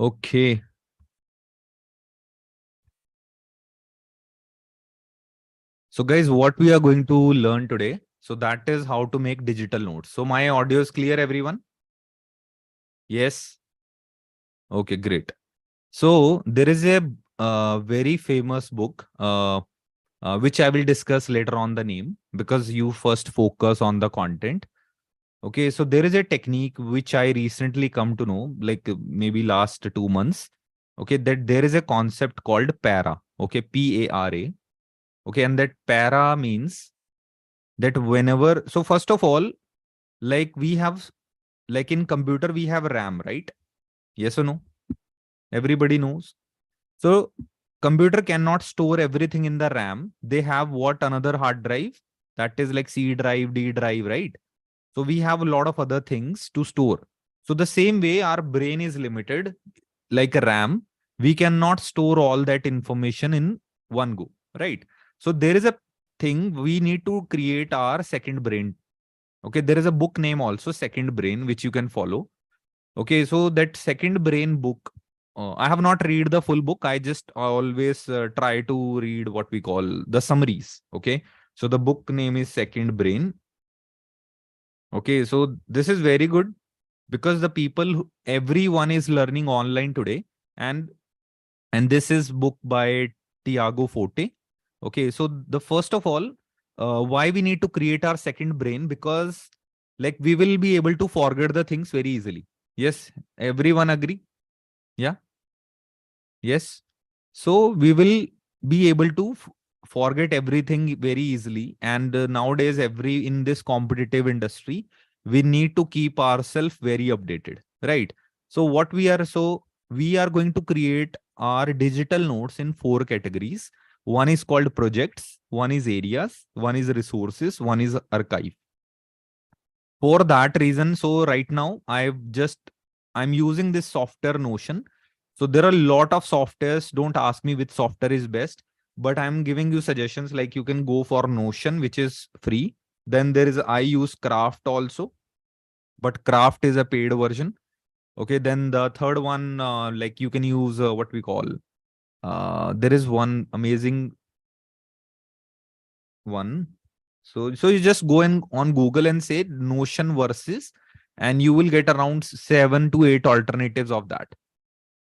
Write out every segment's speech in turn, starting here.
Okay. So guys, what we are going to learn today, so that is how to make digital notes. So my audio is clear, everyone? Yes. Okay, great. So there is a very famous book, which I will discuss later on the name because you first focus on the content. Okay, so there is a technique which I recently come to know, like maybe last 2 months. Okay, that there is a concept called para. Okay, Para. Okay, and that para means that whenever, so first of all, like we have, like in computer, we have RAM, right? Yes or no? Everybody knows. So computer cannot store everything in the RAM. They have what another hard drive that is like C drive, D drive, right? So we have a lot of other things to store. So the same way our brain is limited, like a RAM, we cannot store all that information in one go, right? So there is a thing we need to create our second brain. Okay, there is a book name also, Second Brain, which you can follow. Okay, so that Second Brain book, I have not read the full book. I just always try to read what we call the summaries. Okay, so the book name is Second Brain. Okay, so this is very good because the people, everyone is learning online today, and this is book by Tiago Forte. Okay, so the first of all, why we need to create our second brain, because like we will be able to forget the things very easily. Yes, everyone agree? Yeah. Yes. So we will be able to forget everything very easily. And nowadays, in this competitive industry, we need to keep ourselves very updated, right? So we are going to create our digital notes in 4 categories. One is called projects, one is areas, one is resources, one is archive. For that reason, so right now I'm using this software Notion. So there are a lot of softwares. Don't ask me which software is best, but I'm giving you suggestions, like you can go for Notion, which is free. Then I use Craft also, but Craft is a paid version. Okay. Then the third one, like you can use what we call, there is one amazing one. So you just go in on Google and say Notion versus, and you will get around 7 to 8 alternatives of that.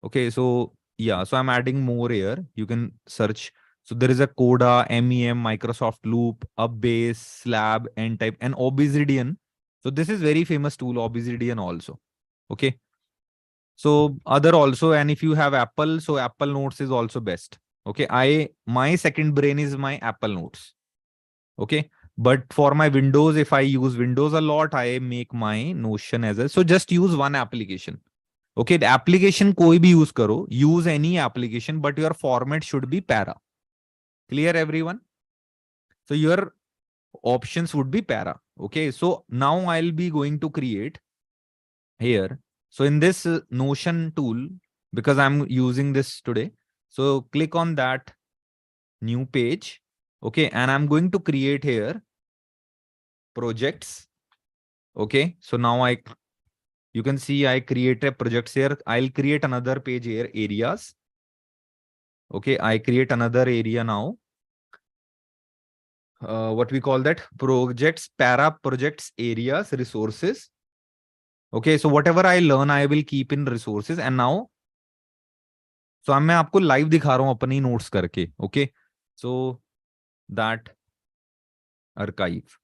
Okay, so yeah, so I'm adding more here. You can search. So there is a Coda, MEM, Microsoft Loop, Upbase, Slab, N-Type, and Obsidian. So this is very famous tool, Obsidian also. Okay. So other also, and if you have Apple, so Apple Notes is also best. Okay, my second brain is my Apple Notes. Okay, but for my Windows, if I use Windows a lot, I make my Notion as a, so just use one application. Okay, the application koi bhi use karo, use any application, but your format should be para. Clear, everyone? So your options would be para. Okay, so now I'll be going to create here. So in this Notion tool, because I'm using this today, so click on that new page. Okay, and I'm going to create here projects. Okay, so now you can see I create a project here. I'll create another page here, areas. Okay, I create another area now. What we call that? Projects, para projects, areas, resources. Okay, so whatever I learn, I will keep in resources. And now, so मैं आपको live दिखा रहा हूँ अपनी notes करके. Okay, so that archive.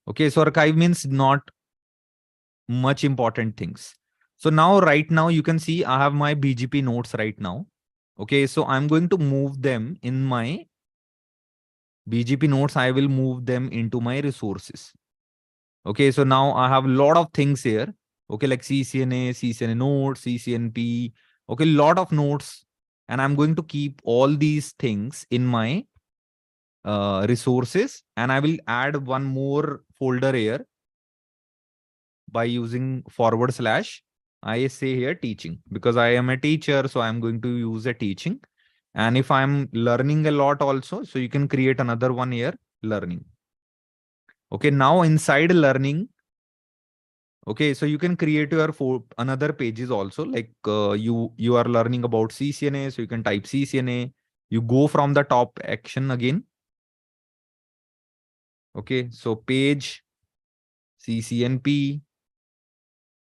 Okay, so archive means not much important things. So now, right now, you can see I have my BGP notes right now. Okay, so I'm going to move them in my BGP notes. I will move them into my resources. Okay, so now I have a lot of things here. Okay, like CCNA nodes, CCNP. Okay, lot of nodes. And I'm going to keep all these things in my resources. And I will add one more folder here by using /. I say here teaching, because I am a teacher. So I'm going to use a teaching. And if I'm learning a lot also, so you can create another one here, learning. Okay, now inside learning, Okay, so you can create your another pages also, like you are learning about CCNA, so you can type CCNA. You go from the top action again. Okay, so page CCNP.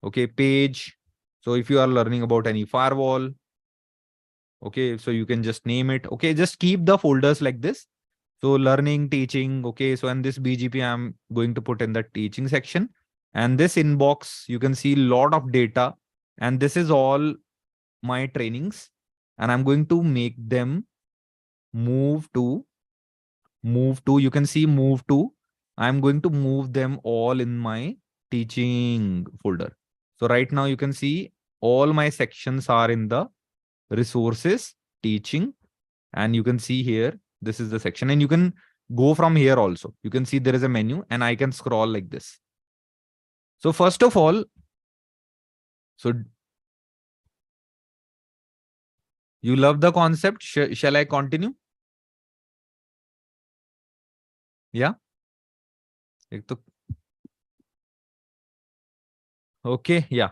Okay, page. So if you are learning about any firewall, okay, so you can just name it. Okay, just keep the folders like this. So learning, teaching. Okay, so and this BGP I'm going to put in the teaching section. And this inbox, you can see a lot of data. And this is all my trainings. And I'm going to make them move to, you can see move to. I'm going to move them all in my teaching folder. So right now you can see all my sections are in the resources, teaching, and you can see here, this is the section, and you can go from here also. You can see there is a menu and I can scroll like this. So first of all, so you love the concept. Shall I continue? Yeah. Okay. Yeah.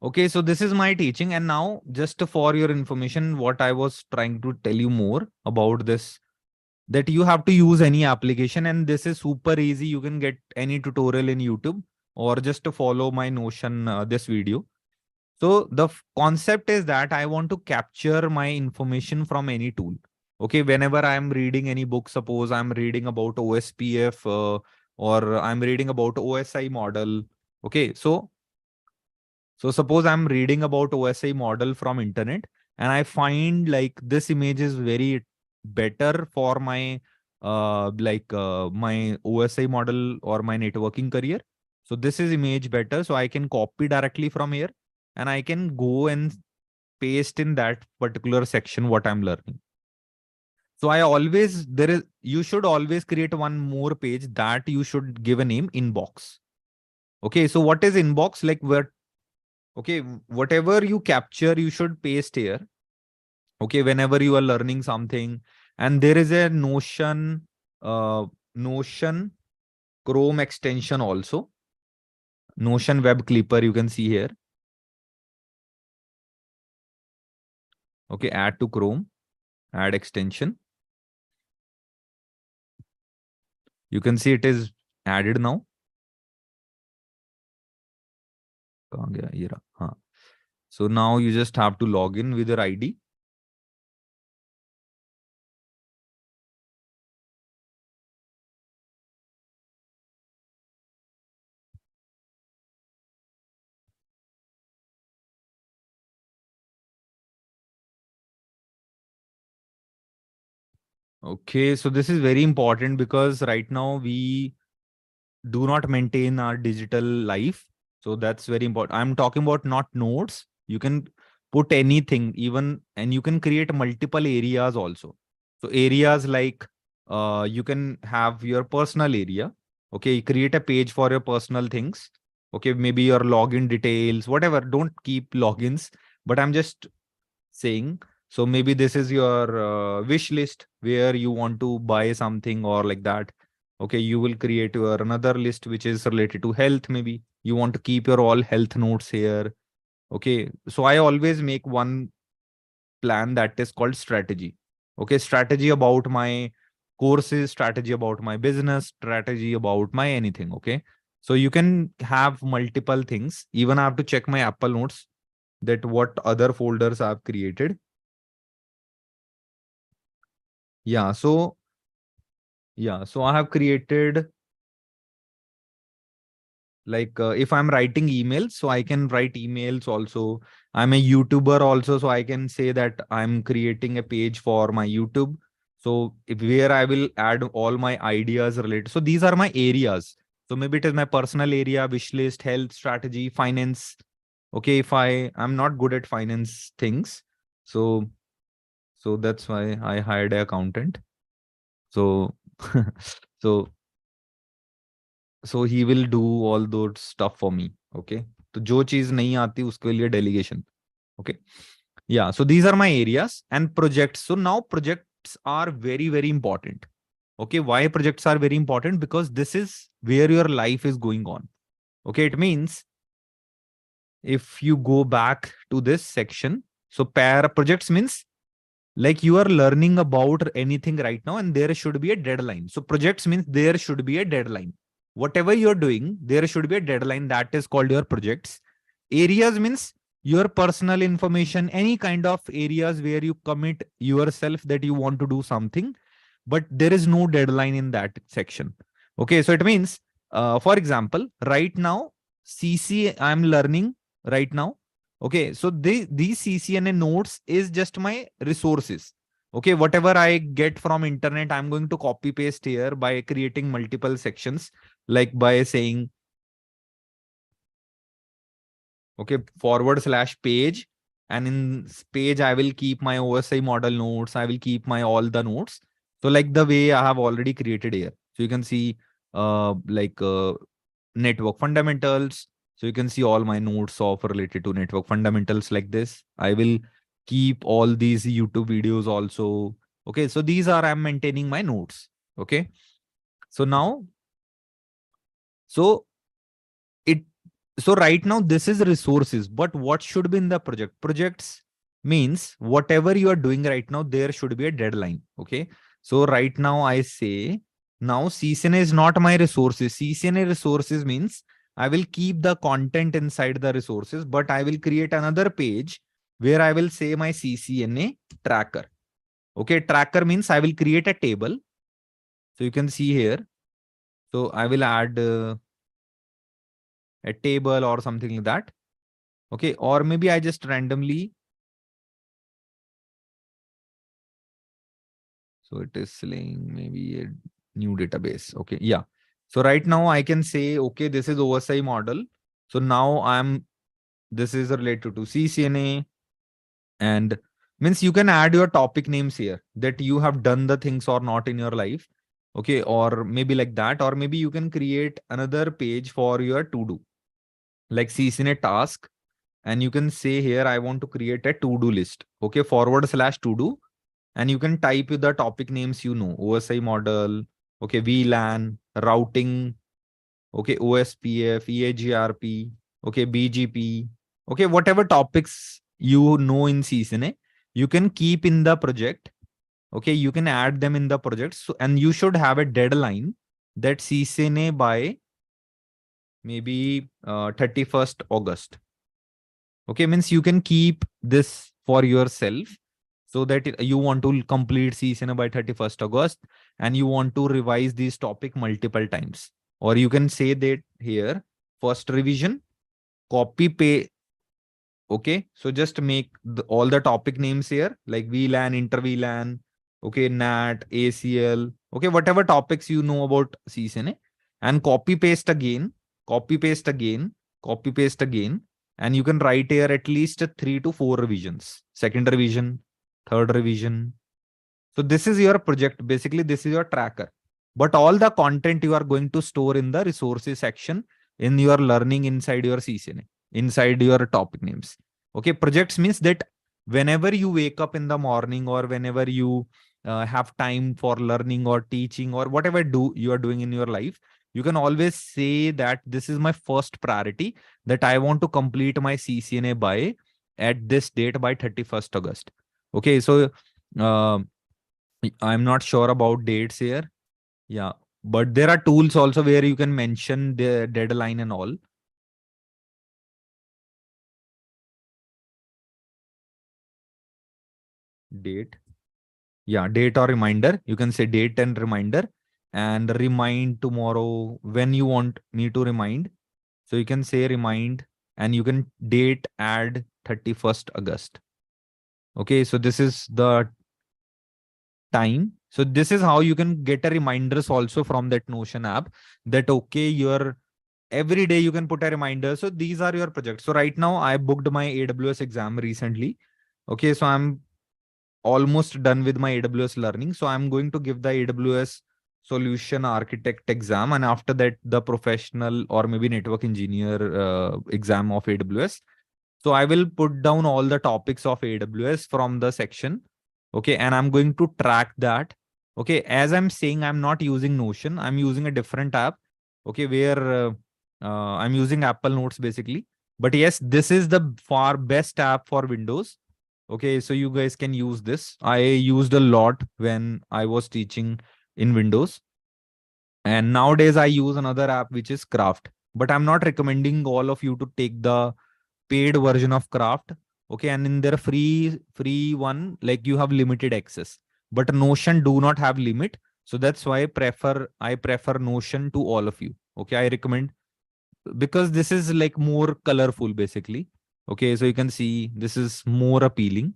Okay, so this is my teaching. And now, just for your information, what I was trying to tell you more about this, that you have to use any application, and this is super easy. You can get any tutorial in YouTube or just to follow my Notion, this video. So the concept is that I want to capture my information from any tool. Okay, whenever I'm reading any book, suppose I'm reading about OSPF, or I'm reading about OSI model. Okay, so suppose I'm reading about OSI model from internet and I find like this image is very better for my my OSI model or my networking career. So this is image better. So I can copy directly from here and I can go and paste in that particular section what I'm learning. So I always, you should always create one more page that you should give a name inbox. Okay. So what is inbox? Like where, okay, whatever you capture, you should paste here. Okay, whenever you are learning something, and there is a Notion Chrome extension also. Notion Web Clipper, you can see here. Okay, add to Chrome, add extension. You can see it is added now. So now you just have to log in with your ID. Okay, so this is very important because right now we do not maintain our digital life. So that's very important. I'm talking about not nodes. You can put anything, even, and you can create multiple areas also. So areas like you can have your personal area. Okay, create a page for your personal things. Okay, maybe your login details, whatever. Don't keep logins, but I'm just saying. So maybe this is your wish list where you want to buy something or like that. Okay, you will create your another list which is related to health. Maybe you want to keep your all health notes here. Okay, so I always make one plan that is called strategy. Okay, strategy about my courses, strategy about my business, strategy about my anything. Okay, so you can have multiple things. Even I have to check my Apple Notes that what other folders I've created. Yeah, so I have created like if I'm writing emails, so I can write emails also. I'm a YouTuber also, so I can say that I'm creating a page for my YouTube. So if where I will add all my ideas related. So these are my areas. So maybe it is my personal area, wish list, health, strategy, finance. Okay, if I'm not good at finance things, so that's why I hired an accountant. So so he will do all those stuff for me. Okay, तो जो चीज नहीं आती उसके लिए delegation. Okay, yeah, so these are my areas and projects. So now projects are very, very important. Okay, why projects are very important? Because this is where your life is going on. Okay, it means if you go back to this section, so pair projects means like you are learning about anything right now and there should be a deadline. So projects means there should be a deadline. Whatever you're doing, there should be a deadline. That is called your projects. Areas means your personal information, any kind of areas where you commit yourself that you want to do something, but there is no deadline in that section. Okay, so it means, for example, right now, CC I'm learning right now. Okay, so these CCNA notes is just my resources. Okay, whatever I get from internet, I'm going to copy paste here by creating multiple sections, like by saying, okay, /page. And in page, I will keep my OSI model notes. I will keep my all the notes. So like the way I have already created here. So you can see network fundamentals. So you can see all my notes of related to network fundamentals like this. I will keep all these YouTube videos also. Okay, so these are, I'm maintaining my notes. Okay, so now, so it, so right now this is resources, but what should be in the project? Projects means whatever you are doing right now, there should be a deadline. Okay, so right now I say, now CCNA is not my resources. CCNA resources means I will keep the content inside the resources, but I will create another page where I will say my CCNA tracker. Okay, tracker means I will create a table. So you can see here. So I will add a table or something like that. Okay, or maybe I just randomly. So it is saying maybe a new database. Okay, yeah. So right now I can say, okay, this is OSI model. So now this is related to CCNA, and means you can add your topic names here that you have done the things or not in your life. Okay, or maybe like that, or maybe you can create another page for your to do, like CCNA task. And you can say here, I want to create a to-do list. Okay, /to do. And you can type the topic names, OSI model, okay, VLAN, routing, okay, OSPF, EAGRP, okay, BGP, okay, whatever topics in CCNA, you can keep in the project. Okay, you can add them in the project. So, and you should have a deadline that CCNA by maybe 31st August. Okay, means you can keep this for yourself, so that you want to complete CCNA by 31st August and you want to revise this topic multiple times. Or you can say that here, first revision, copy paste. Okay, so just make all the topic names here, like VLAN, inter VLAN, okay, NAT, ACL, okay, whatever topics you know about CCNA, and copy paste again, copy paste again, copy paste again, and you can write here at least 3 to 4 revisions, second revision, third revision. So this is your project. Basically, this is your tracker. But all the content you are going to store in the resources section in your learning inside your CCNA, inside your topic names. Okay, projects means that whenever you wake up in the morning or whenever you have time for learning or teaching or whatever you are doing in your life, you can always say that this is my first priority, that I want to complete my CCNA by at this date by 31st August. Okay, so uh, I'm not sure about dates here. Yeah, but there are tools also where you can mention the deadline and all. Date. Yeah, date or reminder. You can say date and reminder, and remind tomorrow when you want me to remind. So you can say remind, and you can date add 31st August. Okay, so this is the time. So this is how you can get a reminders also from that Notion app, that okay, your every day you can put a reminder. So these are your projects. So right now I booked my AWS exam recently. Okay, so I'm almost done with my AWS learning. So I'm going to give the AWS solution architect exam, and after that the professional or maybe network engineer exam of AWS. So I will put down all the topics of AWS from the section. Okay, and I'm going to track that. Okay, as I'm saying, I'm not using Notion. I'm using a different app. Okay, where I'm using Apple Notes basically. But yes, this is the far best app for Windows. Okay, so you guys can use this. I used a lot when I was teaching in Windows. And nowadays I use another app which is Craft. But I'm not recommending all of you to take the paid version of Craft. Okay, and in their free one, like you have limited access. But Notion do not have limit. So that's why I prefer Notion to all of you. Okay, I recommend because this is like more colorful basically. Okay, so you can see this is more appealing.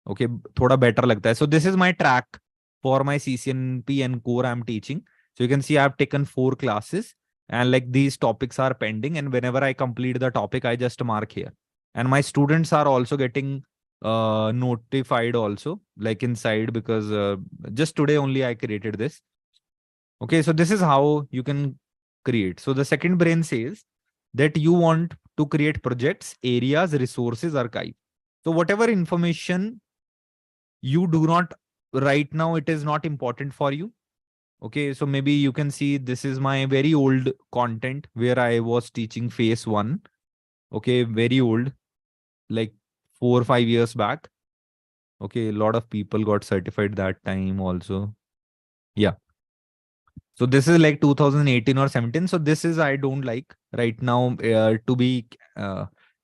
Okay, thoda better लगता है. So this is my track for my CCNP and core I'm teaching. So you can see I've taken 4 classes and like these topics are pending. And whenever I complete the topic, I just mark here. And my students are also getting notified also like inside because just today only I created this. Okay, so this is how you can create. So the second brain says that you want to create projects, areas, resources, archive. So whatever information you do not right now, it is not important for you. Okay, so maybe you can see this is my very old content where I was teaching phase 1. Okay, very old, like 4 or 5 years back. Okay, a lot of people got certified that time also. Yeah. So this is like 2018 or 17. So this is I don't like right now to be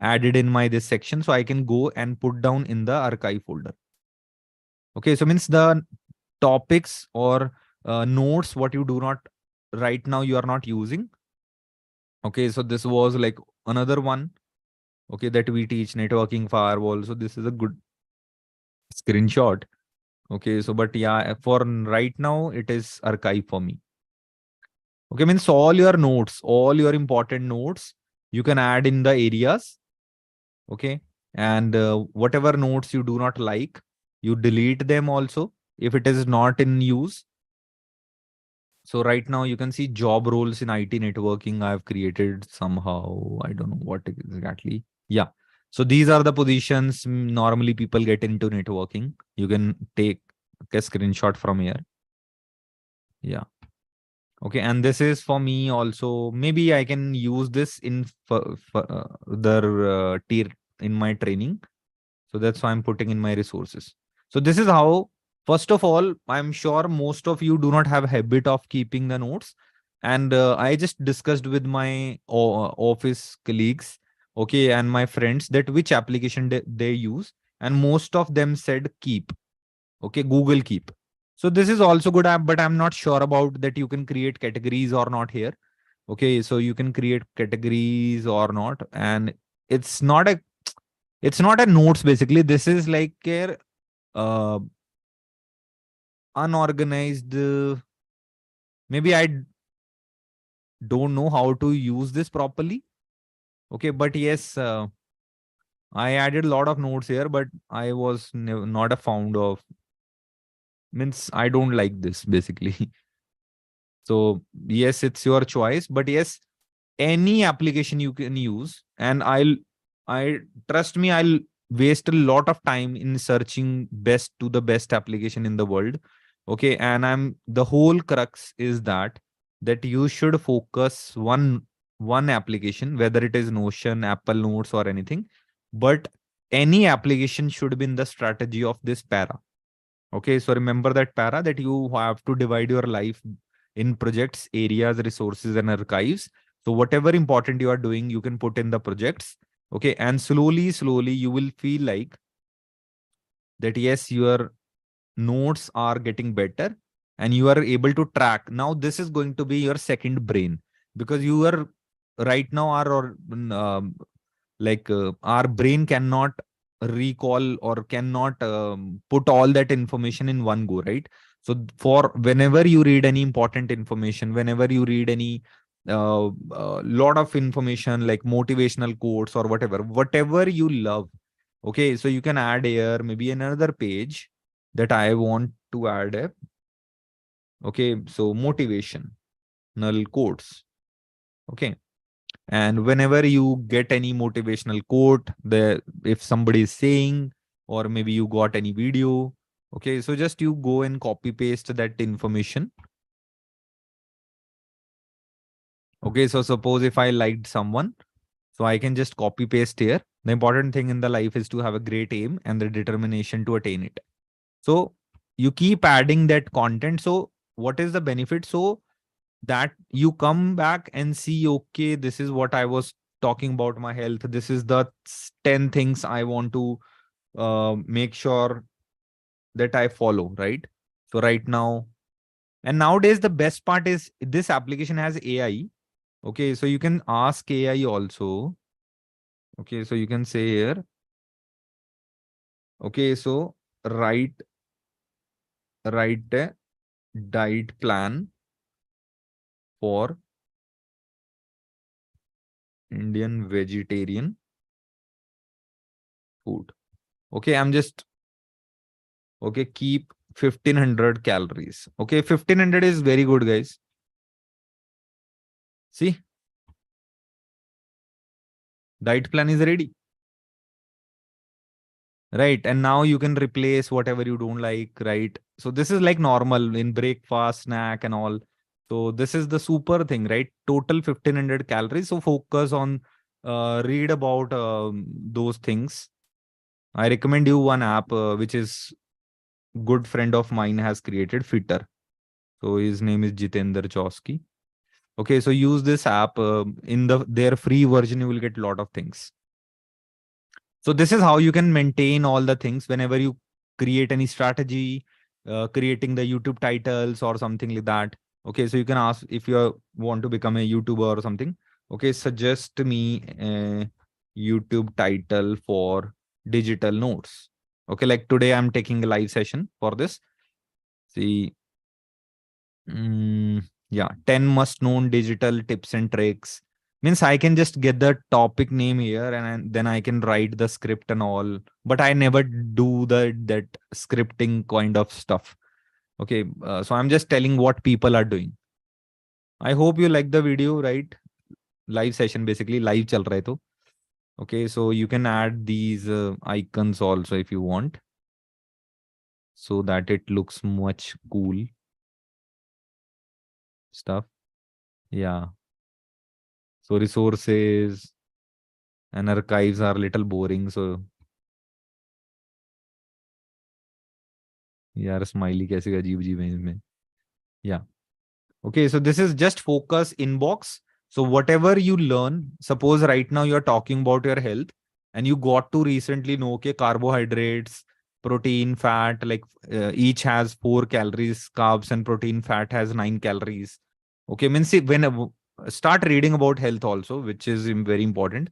added in my this section. So I can go and put down in the archive folder. Okay, so means the topics or notes what you do not right now you are not using. Okay, so this was like another one. Okay, that we teach networking firewall. So this is a good screenshot. Okay, so but yeah, for right now it is archive for me. Okay, means all your notes, all your important notes, you can add in the areas. Okay, and whatever notes you do not like, you delete them also if it is not in use. So right now you can see job roles in IT networking I've created somehow. I don't know what exactly. Yeah. So these are the positions normally people get into networking. You can take a screenshot from here. Yeah. Okay. And this is for me also. Maybe I can use this in the tier in my training. So that's why I'm putting in my resources. So this is how, first of all, I'm sure most of you do not have habit of keeping the notes. And I just discussed with my office colleagues, okay, and my friends that which application they use. And most of them said Keep, okay, Google Keep. So this is also good app, but I'm not sure about that you can create categories or not here. Okay, so you can create categories or not. And it's not a it's not a notes basically. This is like a uh, unorganized. Maybe I don't know how to use this properly. Okay, but yes, I added a lot of notes here, but I was not a fond of. Means I don't like this basically. So yes, it's your choice, but yes, any application you can use, and I trust me, I'll waste a lot of time in searching best to the best application in the world. Okay, and I'm the whole crux is that you should focus one application, whether it is Notion, Apple Notes, or anything, but any application should be in the strategy of this para. Okay, so remember that para that you have to divide your life in projects, areas, resources, and archives. So whatever important you are doing, you can put in the projects. Okay, and slowly, slowly, you will feel like that yes, your notes are getting better and you are able to track. Now, this is going to be your second brain because you are right now are or our brain cannot recall or cannot put all that information in one go, right? So for whenever you read any important information, whenever you read any lot of information like motivational quotes or whatever you love, okay, so you can add here maybe another page that I want to add a, okay, so motivational quotes. Okay, and whenever you get any motivational quote, the if somebody is saying, or maybe you got any video, okay, so just you go and copy paste that information. Okay, so suppose if I liked someone, So I can just copy paste here. The important thing in the life is to have a great aim and the determination to attain it. So you keep adding that content. So what is the benefit? So that you come back and see, okay, this is what I was talking about my health. This is the 10 things I want to make sure that I follow, right? So right now, and nowadays the best part is this application has AI. Okay, so you can ask AI also. Okay, so you can say here, okay, so write a diet plan for Indian vegetarian food. Okay, I'm just okay, keep 1500 calories. Okay, 1500 is very good, guys. See, diet plan is ready. Right. And now you can replace whatever you don't like, right? So this is like normal in breakfast, snack, and all. So this is the super thing, right? Total 1500 calories. So focus on read about those things. I recommend you one app which is good friend of mine has created, Fitter. So his name is Jitender Chowsky. Okay, so use this app in their free version. You will get a lot of things. So this is how you can maintain all the things whenever you create any strategy, creating the YouTube titles or something like that. Okay, so you can ask if you want to become a YouTuber or something. Okay, suggest me a YouTube title for digital notes. Okay, like today I'm taking a live session for this. See, yeah, 10 must known digital tips and tricks. Means I can just get the topic name here and then I can write the script and all. But I never do that scripting kind of stuff. Okay, so I'm just telling what people are doing. I hope you like the video, right? Live session basically live chal raha hai to. Okay, so you can add these icons also if you want, so that it looks much cool stuff. Yeah. So resources and archives are little boring. So यार smiley कैसे अजीब अजीब है इसमें. Yeah. Okay, so this is just focus inbox. So whatever you learn, suppose right now you're talking about your health and you got to recently know, okay, carbohydrates, protein, fat, like each has 4 calories, carbs and protein, fat has 9 calories. Okay, means see, when start reading about health also, which is very important.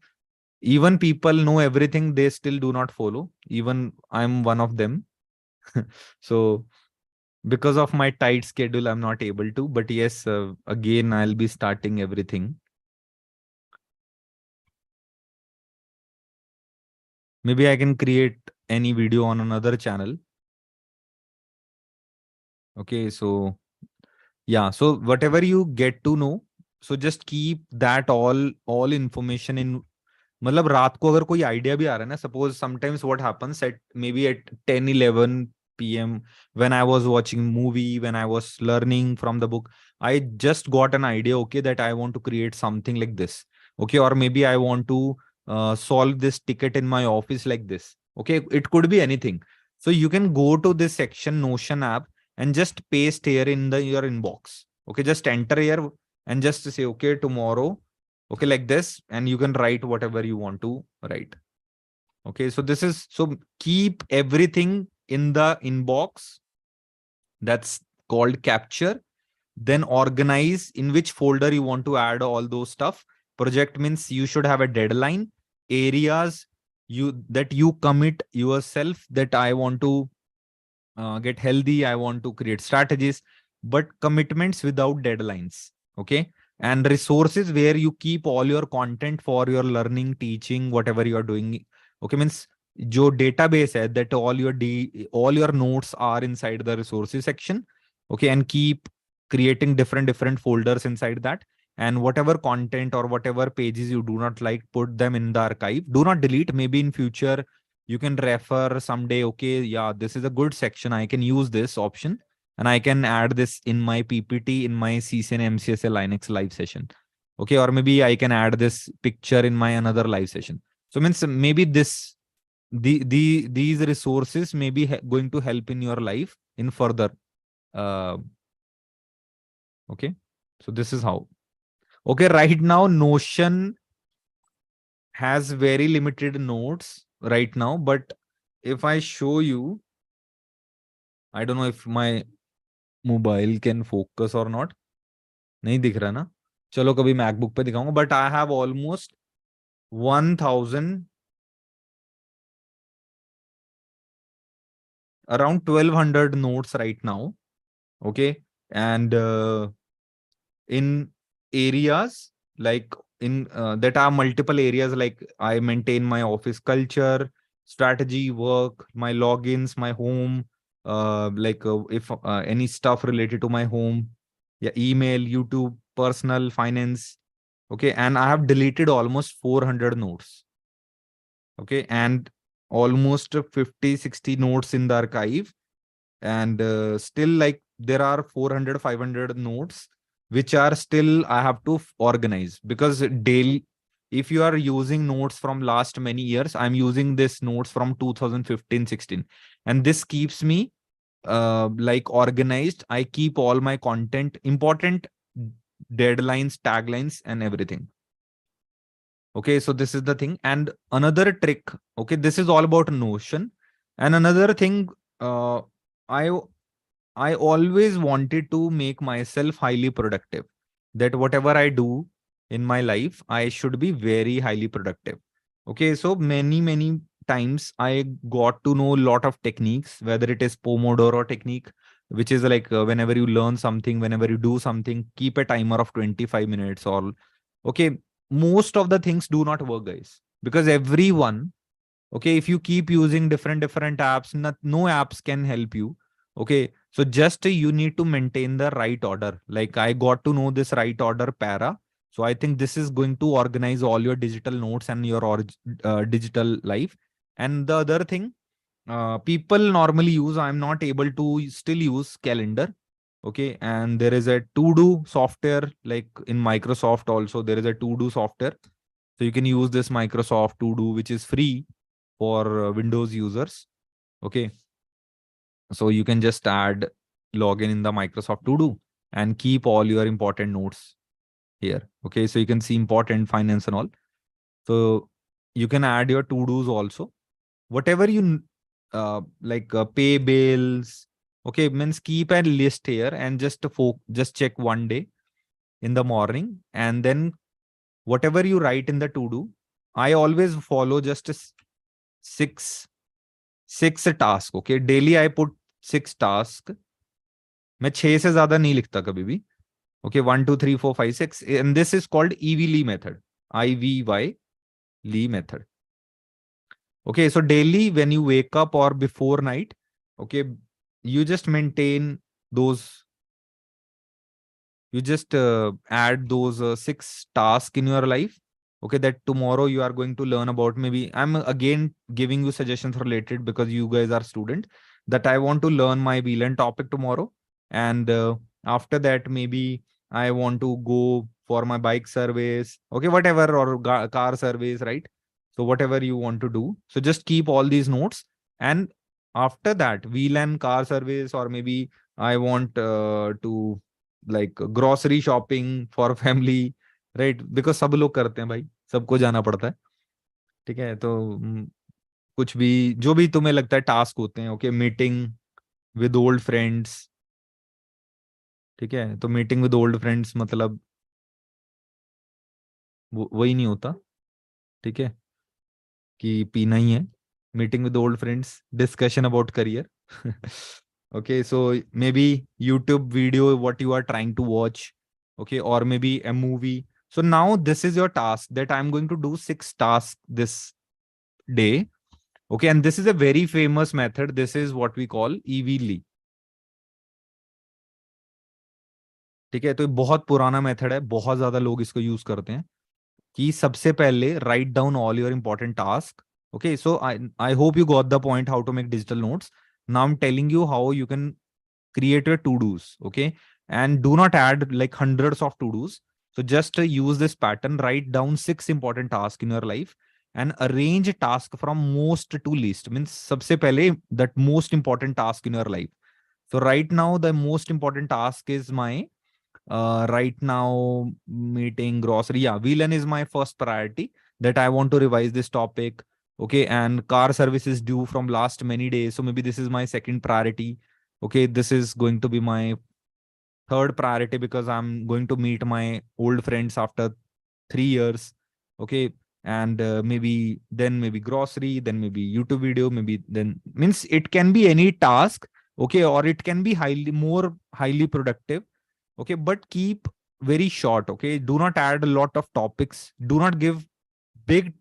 Even people know everything, they still do not follow. Even I'm one of them. So because of my tight schedule, I'm not able to. But yes, again, I'll be starting everything. Maybe I can create any video on another channel. Okay, so yeah, so whatever you get to know, so just keep that all information in. मतलब रात को अगर कोई idea भी आ रहा है ना, suppose sometimes what happens at maybe at 10-11 p.m. when I was watching movie, when I was learning from the book, I just got an idea, okay, that I want to create something like this. Okay, or maybe I want to solve this ticket in my office like this. Okay, it could be anything. So you can go to this section Notion app and just paste here in your inbox. Okay, just enter here and just say, okay, tomorrow, okay, like this, and you can write whatever you want to write. Okay, so this is, so keep everything in the inbox. That's called capture. Then organize in which folder you want to add all those stuff. Project means you should have a deadline. Areas that you commit yourself, that I want to get healthy, I want to create strategies, but commitments without deadlines. Okay, and resources where you keep all your content for your learning, teaching, whatever you are doing. Okay, means जो database है, that all your notes are inside the resources section. Okay, and keep creating different folders inside that, and whatever content or whatever pages you do not like, put them in the archive. Do not delete. Maybe in future you can refer someday, okay, yeah, this is a good section, I can use this option and I can add this in my PPT, in my CCN MCSL Linux live session. Okay, or maybe I can add this picture in my another live session. So means maybe these resources may be going to help in your life in further. Okay, so this is how. Okay, right now Notion has very limited nodes right now, but if I show you, I don't know if my mobile can focus or not. नहीं दिख रहा ना, चलो कभी MacBook पे दिखाऊंगा, but I have almost 1000 around 1200 notes right now. Okay, and in areas like in that are multiple areas, like I maintain my office culture, strategy, work, my logins, my home, like if any stuff related to my home, yeah, email, YouTube, personal, finance. Okay, and I have deleted almost 400 notes. Okay, and almost 50-60 notes in the archive, and still like there are 400-500 notes which are still I have to organize, because daily, if you are using notes from last many years, I'm using this notes from 2015-16, and this keeps me like organized. I keep all my content, important deadlines, taglines, and everything. Okay, so this is the thing. And another trick, okay, this is all about Notion. And another thing, I I always wanted to make myself highly productive. That whatever I do in my life, I should be very highly productive. Okay, so many times I got to know a lot of techniques, whether it is Pomodoro technique, which is like whenever you learn something, whenever you do something, keep a timer of 25 minutes or okay. Most of the things do not work, guys, because everyone, okay, if you keep using different apps, no apps can help you. Okay, so just you need to maintain the right order. Like I got to know this right order para, so I think this is going to organize all your digital notes and your digital life. And the other thing, people normally use, I'm not able to still use calendar. Okay, and there is a to-do software, like in Microsoft also there is a to-do software, so you can use this Microsoft to-do, which is free for Windows users. Okay, so you can just add login in the Microsoft to do and keep all your important notes here. Okay, so you can see important finance and all. So you can add your to dos also, whatever you like pay bills. Okay, means keep a list here and just check one day in the morning, and then whatever you write in the to do, I always follow just six six task. Okay, daily I put 6 task. मैं 6 से ज्यादा नहीं लिखता कभी भी. Okay, 1 2 3 4 5 6, and this is called EV Lee method. IVY Lee method. Okay, so daily when you wake up or before night, okay, you just maintain those, you just add those 6 tasks in your life. Okay, that tomorrow you are going to learn about. Maybe I'm again giving you suggestions related because you guys are student, that I want to learn my VLAN topic tomorrow. And after that, maybe I want to go for my bike service. Okay, whatever, or car service, right? So whatever you want to do. So just keep all these notes. And after that, VLAN, car service, or maybe I want to like grocery shopping for family, right? Because सब लोग करते हैं भाई, सबको जाना पड़ता है. ठीक है, तो कुछ भी जो भी तुम्हें लगता है टास्क होते हैं. Okay, meeting with old friends. ठीक है, तो मीटिंग विद ओल्ड फ्रेंड्स मतलब वही नहीं होता. ठीक है, कि पीना ही है. Meeting with old friends, discussion about career. Okay, so maybe YouTube video what you are trying to watch. Okay, or maybe a movie. So now this is your task, that I'm going to do 6 tasks this day. Okay, and this is a very famous method. This is what we call EVLY. ठीक है, तो ये बहुत पुराना method है, बहुत ज्यादा लोग इसको यूज करते हैं. कि सबसे पहले write down all your important task. Okay, so I hope you got the point how to make digital notes. Now I'm telling you how you can create your to-dos. Okay, and do not add like hundreds of to-dos. So just use this pattern, write down 6 important tasks in your life and arrange task from most to least. Means सबसे पहले that most important task in your life. So right now the most important task is my right now meeting grocery. Yeah, VLAN is my first priority, that I want to revise this topic. Okay, and car service is due from last many days, so maybe this is my second priority. Okay, this is going to be my third priority because I'm going to meet my old friends after 3 years. Okay, and maybe grocery, then maybe YouTube video, maybe then means it can be any task. Okay, or it can be highly productive. Okay, but keep very short. Okay, do not add a lot of topics, do not give big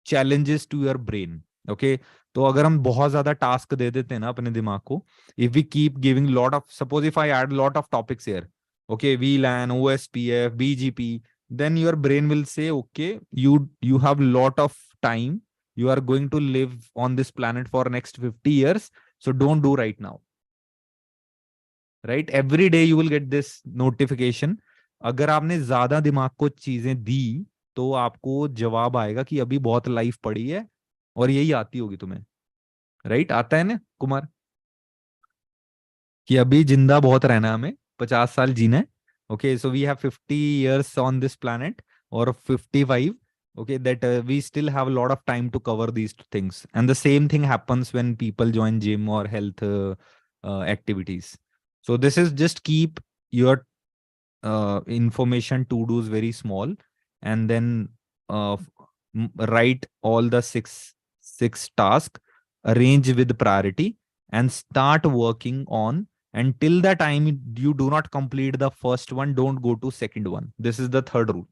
challenges to your brain. Okay, तो अगर हम बहुत ज्यादा task दे देते हैं ना अपने दिमाग को, if we keep giving lot of, suppose if I add lot of topics here, okay, VLAN, OSPF, BGP, then your brain will say, okay, you have lot of time, you are going to live on this planet for next 50 years, so don't do right now. Right, every day you will get this notification. अगर आपने ज्यादा दिमाग को चीजें दी तो आपको जवाब आएगा कि अभी बहुत लाइफ पड़ी है और यही आती होगी तुम्हें. राइट, आता है ना कुमार, कि अभी जिंदा बहुत रहना है, हमें 50 साल जीना है. Okay, so we have 50 years on this planet or 55. Okay, that we still have a lot of time to cover these things, and the same thing happens when people join gym or health activities. So this is just keep your information to do's very small, and then write all the six tasks, arrange with priority, and start working on. Until the time you do not complete the first one, don't go to second one. This is the third rule.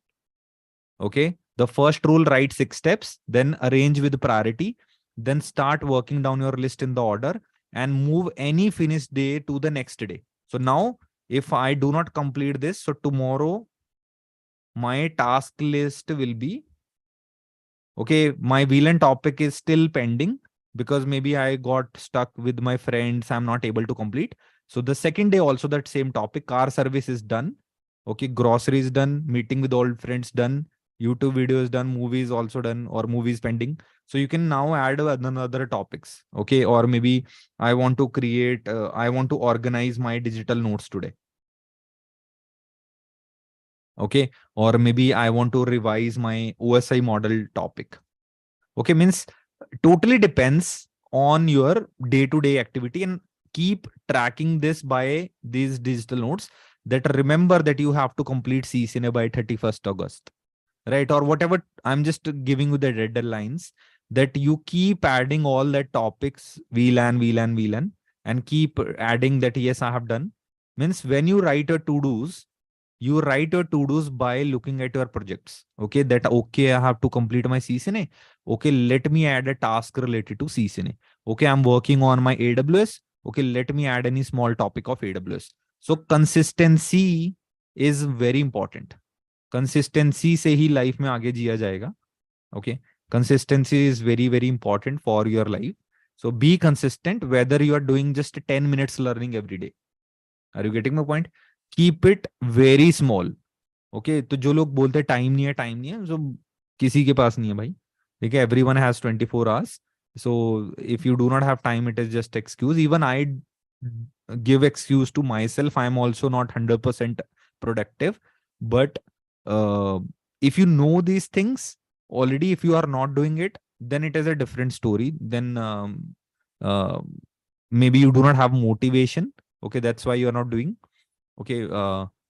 Okay, the first rule, write 6 steps, then arrange with priority, then start working down your list in the order, and move any finished day to the next day. So now if I do not complete this, so tomorrow my task list will be, okay, my VLAN topic is still pending because maybe I got stuck with my friends, I'm not able to complete. So the second day also that same topic, car service is done. Okay, grocery is done, meeting with old friends done, YouTube video is done, movies also done, or movies pending. So you can now add another topics. Okay, or maybe I want to create, I want to organize my digital notes today. Okay, or maybe I want to revise my OSI model topic. Okay, means totally depends on your day-to-day activity, and keep tracking this by these digital notes, that remember that you have to complete CCNA by 31st August, right? Or whatever, I'm just giving you the deadlines, that you keep adding all that topics, VLAN, and keep adding that, yes, I have done. Means when you write a to-dos, you write your to-dos by looking at your projects. Okay, that, okay, I have to complete my CCNA. Okay, let me add a task related to CCNA. Okay, I'm working on my AWS. Okay, let me add any small topic of AWS. So consistency is very important. Consistency से ही life में आगे जिया जाएगा. Okay, consistency is very, very important for your life. So be consistent, whether you are doing just 10 minutes learning every day. Are you getting my point? Keep it very small. Okay, तो जो लोग बोलते हैं time नहीं है, time नहीं है, so किसी के पास नहीं है भाई. ठीक है, everyone has 24 hours. So if you do not have time, it is just excuse. Even I give excuse to myself. I am also not 100% productive. But if you know these things already, if you are not doing it, then it is a different story. Then uh, maybe you do not have motivation. Okay, that's why you are not doing. Okay,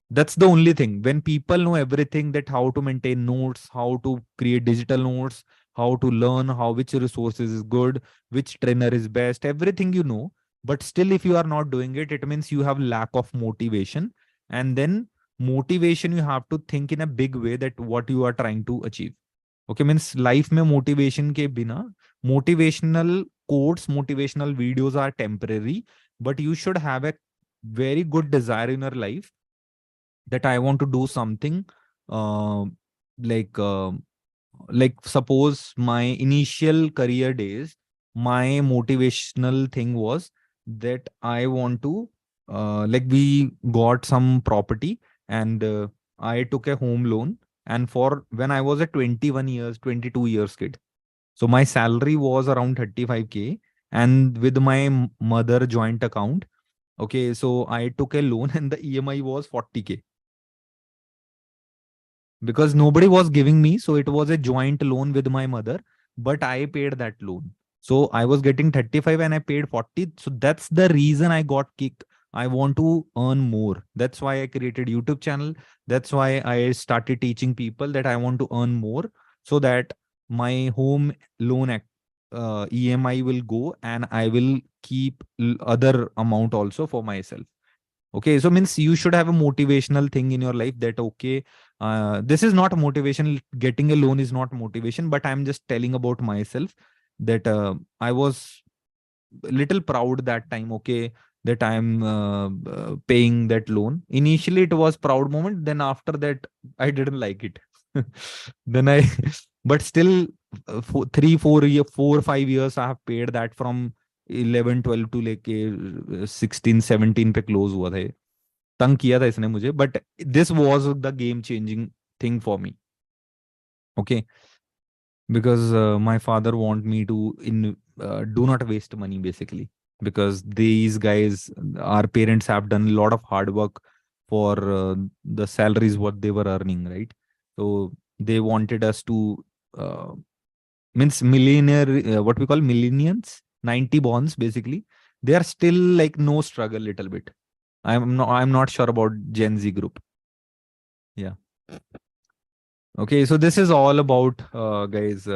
that's the only thing. When people know everything, that how to maintain notes, how to create digital notes, how to learn, how which resources is good, which trainer is best, everything you know. But still, if you are not doing it, it means you have lack of motivation. And then motivation, you have to think in a big way that what you are trying to achieve. Okay, means life में motivation के बिना, motivational quotes, motivational videos are temporary, but you should have a very good desire in your life that I want to do something. uh, like uh, like suppose my initial career days, my motivational thing was that I want to, like we got some property, and I took a home loan, and for when I was a 21 years, 22 years kid. So my salary was around 35K, and with my mother joint account, okay, so I took a loan and the EMI was 40K because nobody was giving me. So it was a joint loan with my mother, but I paid that loan. So I was getting 35 and I paid 40. So that's the reason I got kicked. I want to earn more. That's why I created YouTube channel. That's why I started teaching people that I want to earn more so that my home loan EMI will go and I will keep other amount also for myself. Okay, so means you should have a motivational thing in your life that okay, this is not motivation. Getting a loan is not motivation, but I'm just telling about myself that I was little proud that time. Okay, that I'm paying that loan. Initially, it was proud moment. Then after that, I didn't like it. Then I, but still, for 3, 4 year, 4, 5 years, I have paid that from 11, 12 to like 16, 17 पे close हुआ था ये. तंग किया था इसने मुझे, but this was the game changing thing for me. Okay, because my father want me to do not waste money basically, because these guys, our parents have done a lot of hard work for the salaries what they were earning, right? So they wanted us to means millionaire, what we call millennials, 90 bonds basically. They are still like no struggle little bit. I'm not sure about Gen Z group. Yeah. Okay, so this is all about guys.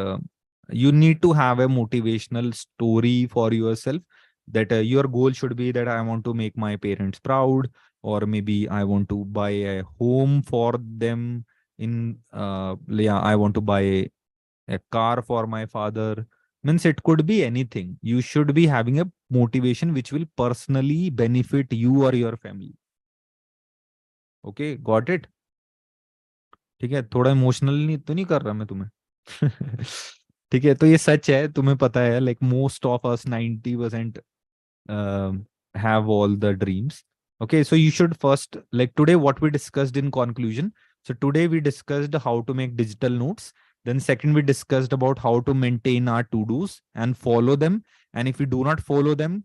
You need to have a motivational story for yourself, that your goal should be that I want to make my parents proud, or maybe I want to buy a home for them. Yeah, I want to buy a car for my father. Means it could be anything. You should be having a motivation which will personally benefit you or your family. Okay, got it? ठीक है, थोड़ा emotional नहीं तो नहीं कर रहा मैं तुम्हें. ठीक है, तो ये सच है, तुम्हें पता है, like most of us 90% have all the dreams. Okay, so you should first, like today what we discussed in conclusion. So today we discussed how to make digital notes. Then second we discussed about how to maintain our to-dos and follow them. And if you do not follow them,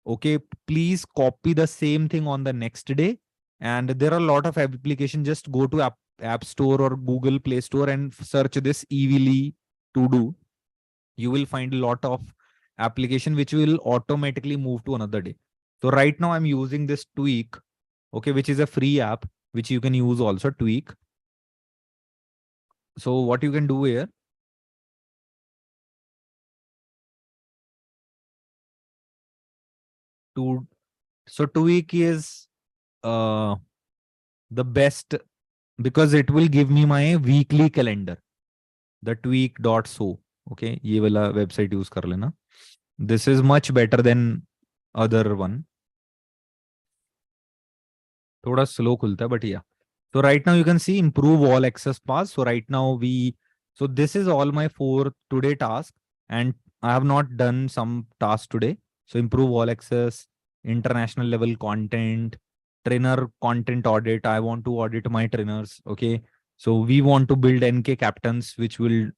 okay, please copy the same thing on the next day. And there are a lot of applications. Just go to app store or Google Play Store and search this evilly to do. You will find a lot of application which will automatically move to another day. So right now I'm using this Tweak, okay, which is a free app which you can use also, Tweak. So what you can do here, to so Tweak is the best because it will give me my weekly calendar, the tweak.so. okay, ये वाला website use कर लेना. This is much better than other one. थोड़ा slow खुलता है, but yeah. So right now you can see improve all access pass. So right now so this is all my 4 today task, and I have not done some tasks today. So improve all access, international level content, trainer content audit. I want to audit my trainers. Okay. So we want to build NK captains, which will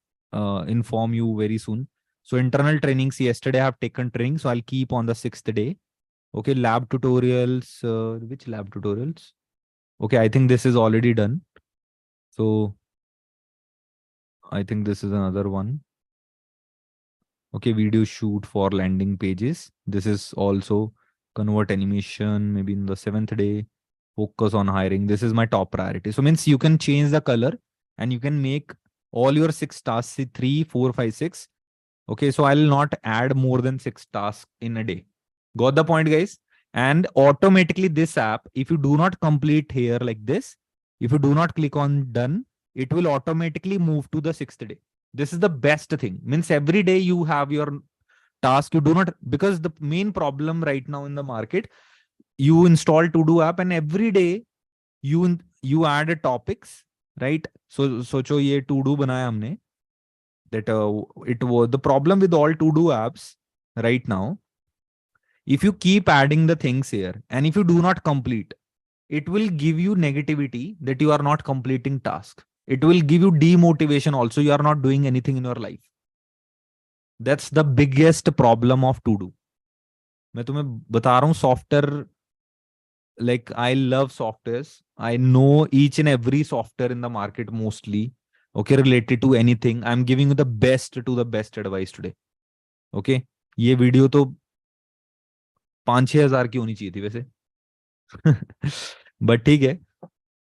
inform you very soon. So internal trainings, yesterday I have taken training. So I'll keep on the 6th day. Okay. Lab tutorials, which lab tutorials? Okay, I think this is already done. So I think this is another one. Okay, video shoot for landing pages. This is also convert animation, maybe in the 7th day. Focus on hiring. This is my top priority. So means you can change the color and you can make all your 6 tasks, see 3, 4, 5, 6. Okay, so I'll not add more than 6 tasks in a day. Got the point, guys? And automatically this app, if you do not complete here like this, if you do not click on done, it will automatically move to the 6th day. This is the best thing. Means every day you have your task. You do not, because the main problem right now in the market, you install to do app and every day you add a topics, right? So socho ye to do banaya humne, that it was the problem with all to do apps right now. If you keep adding the things here and if you do not complete, it will give you negativity that you are not completing task. It will give you demotivation also. You are not doing anything in your life. That's the biggest problem of to do. मैं तुम्हें बता रहा हूँ software like I love softwares. I know each and every software in the market mostly. Okay, related to anything. I'm giving you the best to the best advice today. Okay, ये video तो 5-6 हज़ार की होनी चाहिए थी वैसे. But ठीक है.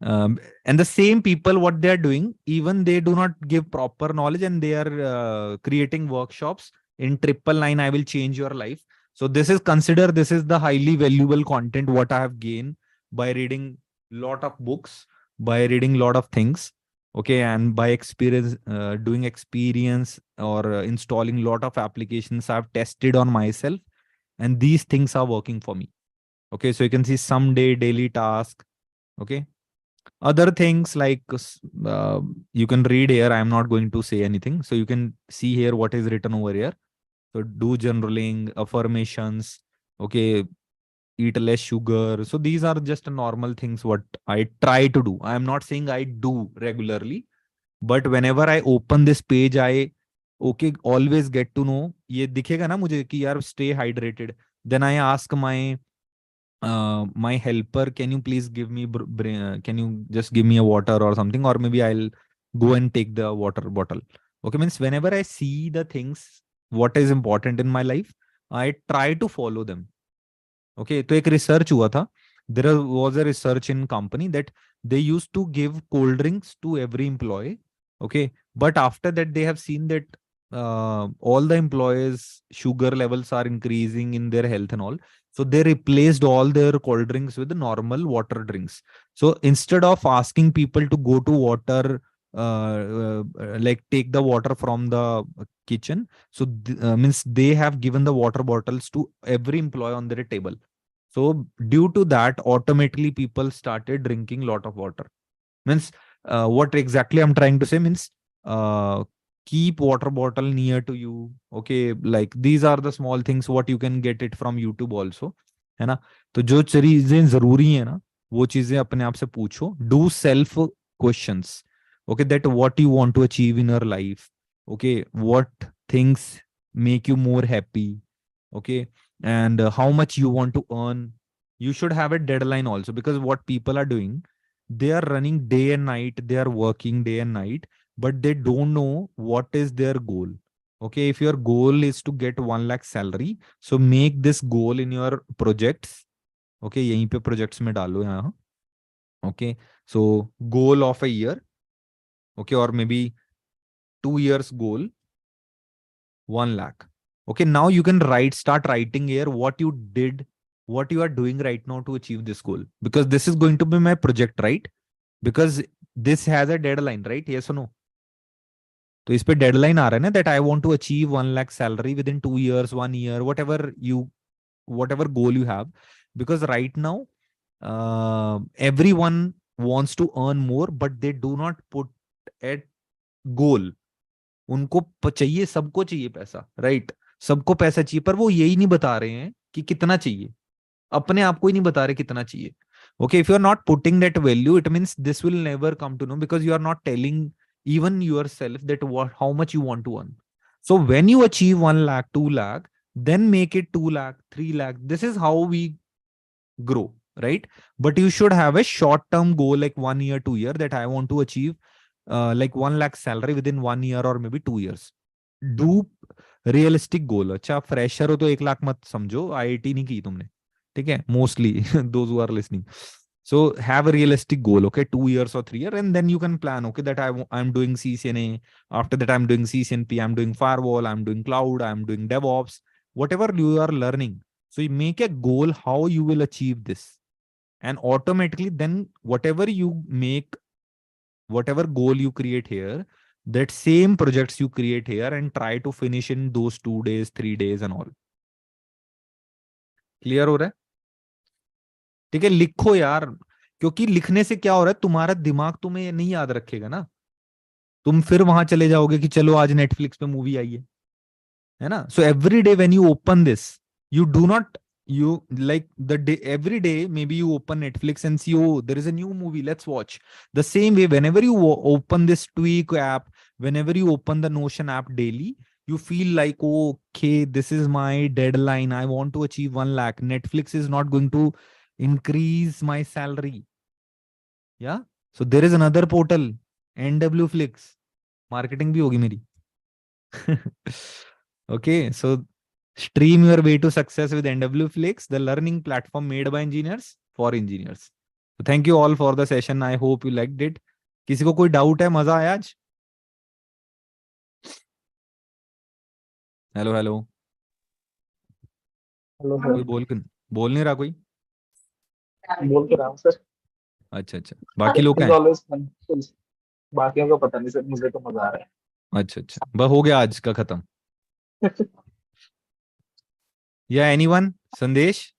And the same people, what they are doing, even they do not give proper knowledge, and they are creating workshops in 999. I will change your life. So this is this is the highly valuable content what I have gained by reading lot of books, by reading lot of things. Okay, and by experience, doing experience or installing lot of applications I've tested on myself, and these things are working for me. Okay, so you can see someday daily task. Okay, other things like you can read here. I am not going to say anything. So you can see here what is written over here. So do journaling, affirmations. Okay, eat less sugar. So these are just normal things what I try to do. I am not saying I do regularly, but whenever I open this page, I always get to know. ये दिखेगा ना मुझे कि यार stay hydrated. Then I ask my helper, can you please give me can you just give me a water or something, or maybe I'll go and take the water bottle. Okay, means whenever I see the things what is important in my life, I try to follow them. Okay, तो एक research हुआ था. There was a research in company that they used to give cold drinks to every employee. Okay, but after that they have seen that all the employees sugar levels are increasing in their health and all. So they replaced all their cold drinks with normal water drinks. So instead of asking people to go to water, like take the water from the kitchen, so means they have given the water bottles to every employee on their table. So due to that, automatically people started drinking lot of water. Means what exactly I'm trying to say means keep water bottle near to you. Okay, like these are the small things what you can get it from YouTube also, है ना. तो जो चीजें जरूरी है ना वो चीजें अपने आप से पूछो. Do self questions. Okay, that what you want to achieve in your life. Okay, what things make you more happy. Okay, and how much you want to earn. You should have a deadline also, because what people are doing, they are running day and night, they are working day and night, but they don't know what is their goal. Okay, if your goal is to get 1 lakh salary, so make this goal in your projects. Okay, यहीं पे projects में डालो यहाँ. Okay, so goal of a year. Okay, or maybe 2 years goal, 1 lakh. Okay, now you can start writing here what you did, what you are doing right now to achieve this goal, because this is going to be my project, right? Because this has a deadline, right? Yes or no? तो इस पे deadline आ रहा है ना, that I want to achieve 1 lakh salary within 2 years, 1 year, whatever goal you have. Because right now, everyone wants to earn more, but they do not put a goal. उनको चाहिए, सबको चाहिए पैसा, राइट? सबको पैसा चाहिए, पर वो यही नहीं बता रहे हैं कि कितना चाहिए. अपने आप को ही नहीं बता रहे कितना चाहिए. Okay, if you are not putting that value, it means this will never come to know, because you are not telling even yourself that how much you want to earn. So when you achieve 1 lakh, 2 lakh, then make it 2 lakh, 3 lakh. This is how we grow, right? But you should have a short-term goal, like 1 year, 2 year, that I want to achieve like 1 lakh salary within 1 year or maybe 2 years. Do realistic goal. अच्छा fresher हो तो 1 लाख मत समझो, IIT नहीं की तुमने, ठीक है? Mostly those who are listening. So have a realistic goal, okay? 2 years or 3 years, and then you can plan, okay, that I'm doing CCNA. After that, I'm doing CCNP. I'm doing firewall. I'm doing cloud. I'm doing DevOps. Whatever you are learning. So you make a goal how you will achieve this, and automatically then whatever you make, whatever goal you create here, that same projects you create here and try to finish in those 2 days, 3 days and all. Clear हो रहा है? ठीक है, लिखो यार, क्योंकि लिखने से क्या हो रहा है, तुम्हारा दिमाग तुम्हें ये नहीं याद रखेगा ना. तुम फिर वहां चले जाओगे कि चलो आज नेटफ्लिक्स पे मूवी आई है ना. So every day when you open this, you do not you like the day, every day maybe you open Netflix and see, oh, there is a new movie, let's watch. The same way, whenever you open this Tweak app, whenever you open the Notion app daily, you feel like, oh, okay, this is my deadline, I want to achieve 1 lakh. Netflix is not going to increase my salary. Yeah, so there is another portal, NW Flix. Marketing bhi hogi meri. Okay, so stream your way to success with NW Flix, the learning platform made by engineers for engineers. So thank you all for the session. I hope you liked it. किसी को कोई doubt है? मजा आया आज? Hello hello, hello कोई बोल नहीं रहा कोई? सर, बोल के रहा हूँ सर। अच्छा अच्छा, बाकी लोग He's हैं? always fun. बाकियों को पता नहीं सर, मुझे तो मजा आ रहा अच्छा अच्छा, बस हो गया आज का खत्म. है। या एनीवन? संदेश?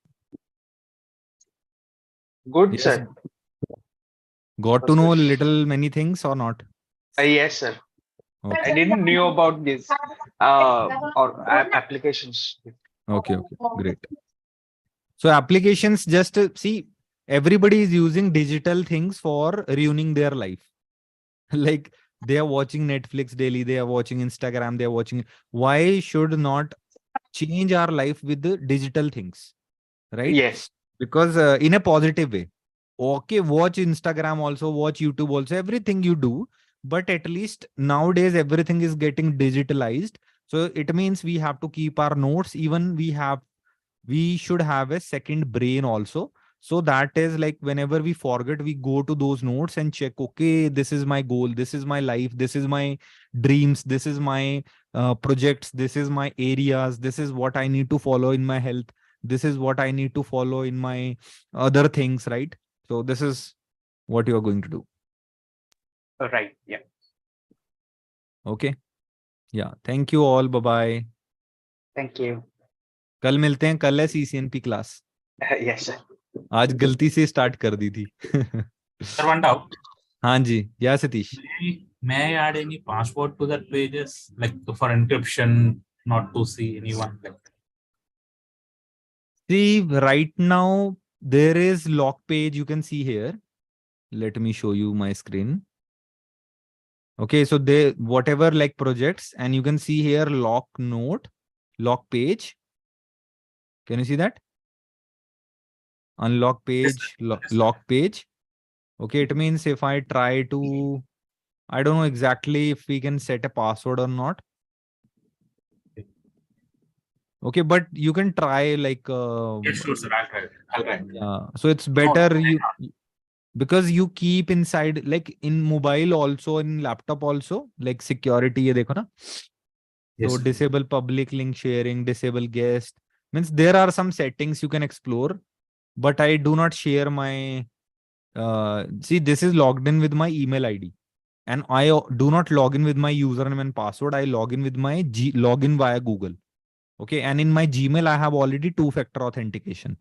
Good, Yes, sir. got to know little many things or not? Yes, sir. Okay. I didn't knew about this or applications. Okay, great. So applications, just see, everybody is using digital things for ruining their life. Like they are watching Netflix daily, they are watching Instagram, they are watching. Why should not change our life with the digital things, right? Yes. Because in a positive way. Okay, watch Instagram also, watch YouTube also, everything you do. But at least nowadays everything is getting digitalized. So it means we have to keep our notes. Even we should have a second brain also. So that is like whenever we forget, we go to those notes and check, okay, this is my goal, this is my life, this is my dreams, this is my projects, this is my areas, this is what I need to follow in my health, this is what I need to follow in my other things, right? So this is what you are going to do. Right. Yeah. Okay. Yeah. Thank you all. Bye-bye. Thank you. कल मिलते हैं. कल है CCNP class. Yes, sir. आज गलती से start कर दी थी. Sir, one doubt. हाँ जी. या Satish. May I add any password to that pages, like for encryption, not to see anyone? See, right now there is lock page. You can see here. Let me show you my screen. Okay, so they whatever like projects, and you can see here lock note, lock page. Can you see that? Unlock page, lock page. Okay, it means if I try to, I don't know exactly if we can set a password or not. Okay, but you can try like. Yes, sure, sir. I'll try. Yeah, so it's better because you keep inside, like in mobile also, in laptop also, like security. ये देखो ना. Yes, So sir. disable public link sharing, disable guest. Means there are some settings you can explore, but I do not share my. See, this is logged in with my email ID. And I do not log in with my username and password. I log in with my login via Google. Okay. And in my Gmail, I have already 2-factor authentication.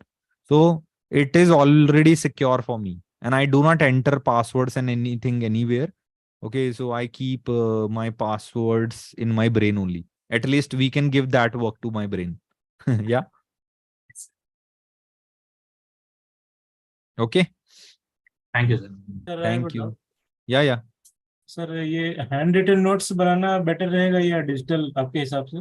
So it is already secure for me. And I do not enter passwords and anything anywhere. Okay. So I keep my passwords in my brain only. At least we can give that work to my brain. Yeah. Okay. Thank you, sir. Sir, Thank you. Yeah. Sir ये hand written notes बनाना better रहेगा या digital आपके हिसाब से?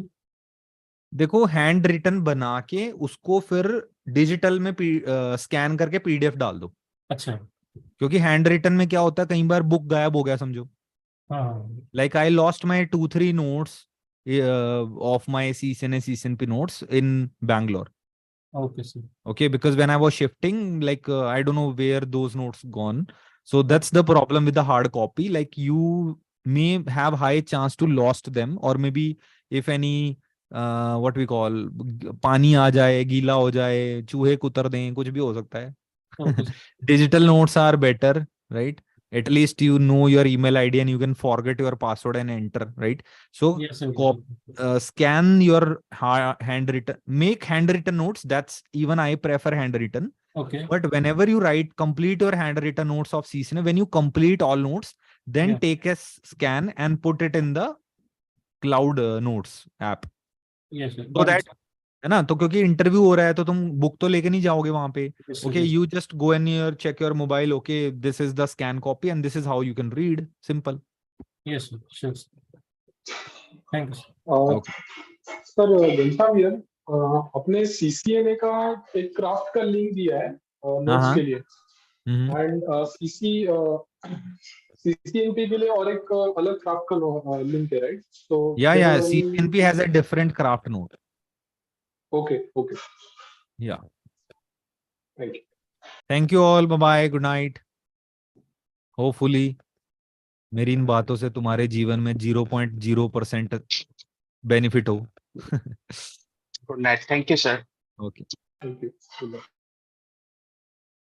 देखो, hand written बना के उसको फिर डिजिटल में स्कैन करके PDF डाल दो. अच्छा. क्योंकि हैंड रिटन में क्या होता है, कई बार बुक गायब हो गया समझो. Like I lost my 2-3 notes of my CCNP notes in Bangalore. Okay, sir. Okay, because when I was shifting, like I don't know where those notes gone. So that's the problem with the hard copy. Like you may have high chance to lost them, or maybe if any what we call पानी आ जाए, गीला हो जाए, चूहे कुतर दें, कुछ भी हो सकता है. Okay. Digital notes are better, right? At least you know your email ID and you can forget your password and enter, right? So Yes, sir. scan your handwritten, make handwritten notes. That's even I prefer handwritten. Okay. But whenever you complete your handwritten notes of CCNA, when you complete all notes, then take a scan and put it in the cloud notes app. Yes, sir. So that है ना? तो क्योंकि interview हो रहा है तो तुम book तो लेके नहीं जाओगे वहां पे. Yes, sir, Okay, yes. you just go in your check your mobile. Okay, this is the scan copy and this is how you can read. Simple. Yes, sir. Sure, sir. Thank you, sir. Okay. Sir Ghanshyam भैया, अपने CCNA का एक craft का link दिया है notes हाँ. के लिए, Mhm. एंड CCNP के लिए और एक अलग क्राफ्ट का लिंक है, right? So Yeah. CNP has a different craft note. Okay okay, Yeah. Thank you. Thank you all. Bye bye. Good night. Hopefully मेरी इन बातों से तुम्हारे जीवन में 0.0% बेनिफिट हो. Good night. Thank you, sir. Okay. Thank you.